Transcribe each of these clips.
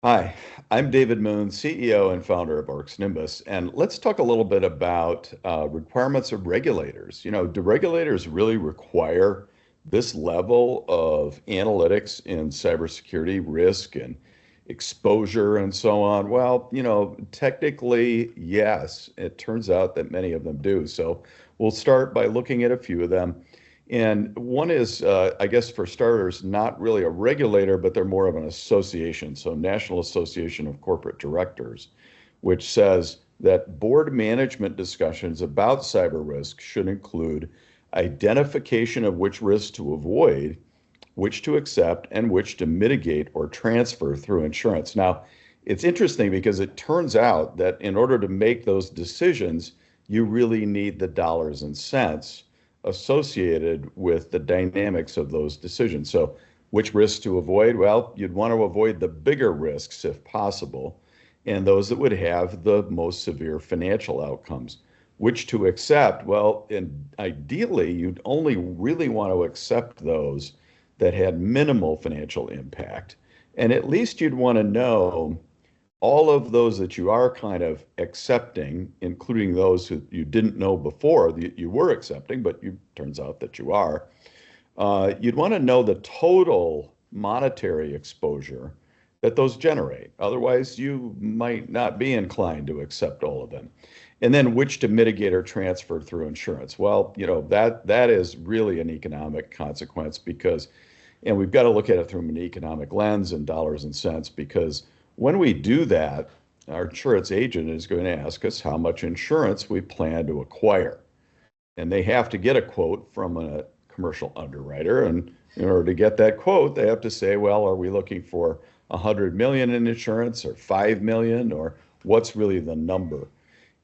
Hi, I'm David Moon, CEO and founder of ArxNimbus, and let's talk a little bit about requirements of regulators. Do regulators really require this level of analytics in cybersecurity risk and exposure and so on? Well, technically, yes. It turns out that many of them do. So we'll start by looking at a few of them. And one is, I guess, for starters, not really a regulator, but they're more of an association. So, National Association of Corporate Directors, which says that board management discussions about cyber risk should include identification of which risks to avoid, which to accept, and which to mitigate or transfer through insurance. Now, it's interesting because it turns out that in order to make those decisions, you really need the dollars and cents associated with the dynamics of those decisions. So, which risks to avoid? Well, you'd want to avoid the bigger risks if possible, and those that would have the most severe financial outcomes. Which to accept? Well, and ideally, you'd only really want to accept those that had minimal financial impact. And at least you'd want to know all of those that you are kind of accepting, including those who you didn't know before that you were accepting, but it turns out that you are. You'd want to know the total monetary exposure that those generate. Otherwise, you might not be inclined to accept all of them. And then which to mitigate or transfer through insurance. Well, that is really an economic consequence because, and we've got to look at it through an economic lens and dollars and cents because when we do that, our insurance agent is going to ask us how much insurance we plan to acquire. And they have to get a quote from a commercial underwriter. And in order to get that quote, they have to say, well, are we looking for 100 million in insurance or 5 million or what's really the number?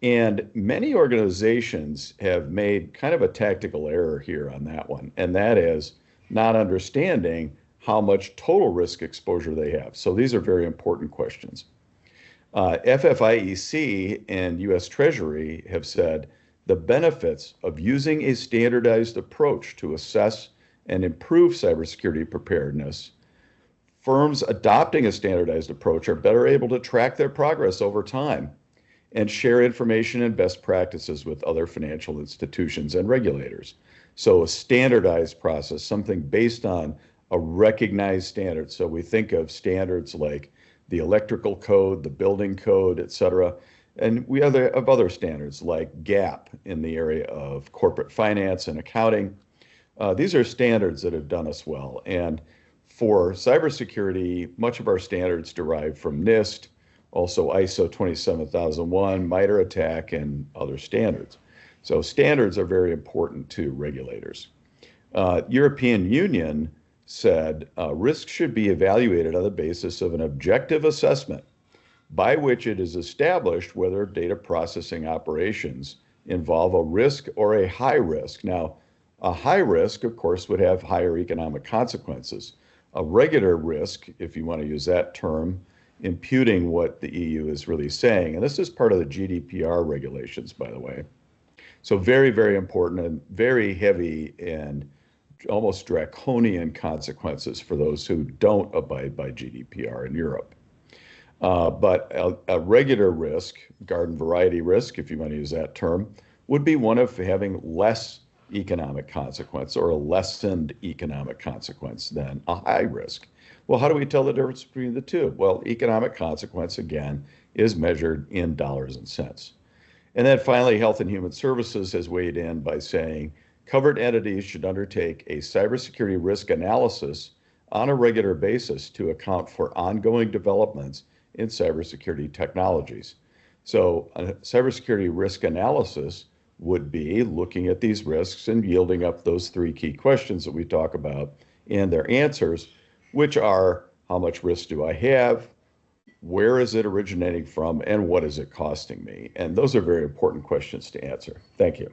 And many organizations have made kind of a tactical error here on that one. And that is not understanding how much total risk exposure they have. So these are very important questions. FFIEC and US Treasury have said the benefits of using a standardized approach to assess and improve cybersecurity preparedness. Firms adopting a standardized approach are better able to track their progress over time and share information and best practices with other financial institutions and regulators. So a standardized process, something based on a recognized standard. So we think of standards like the electrical code, the building code, et cetera. And we have other standards like GAAP in the area of corporate finance and accounting. These are standards that have done us well. And for cybersecurity, much of our standards derive from NIST, also ISO 27001, MITRE ATT&CK, and other standards. So standards are very important to regulators. European Union said risk should be evaluated on the basis of an objective assessment by which it is established whether data processing operations involve a risk or a high risk. Now, a high risk, of course, would have higher economic consequences. A regular risk, if you want to use that term, imputing what the EU is really saying. And this is part of the GDPR regulations, by the way. So very, very important and very heavy and almost draconian consequences for those who don't abide by GDPR in Europe. But a regular risk, garden variety risk, if you want to use that term, would be one of having less economic consequence or a lessened economic consequence than a high risk. Well, how do we tell the difference between the two? Well, economic consequence, again, is measured in dollars and cents. And then finally, Health and Human Services has weighed in by saying covered entities should undertake a cybersecurity risk analysis on a regular basis to account for ongoing developments in cybersecurity technologies. So a cybersecurity risk analysis would be looking at these risks and yielding up those three key questions that we talk about and their answers, which are how much risk do I have, where is it originating from, and what is it costing me? And those are very important questions to answer. Thank you.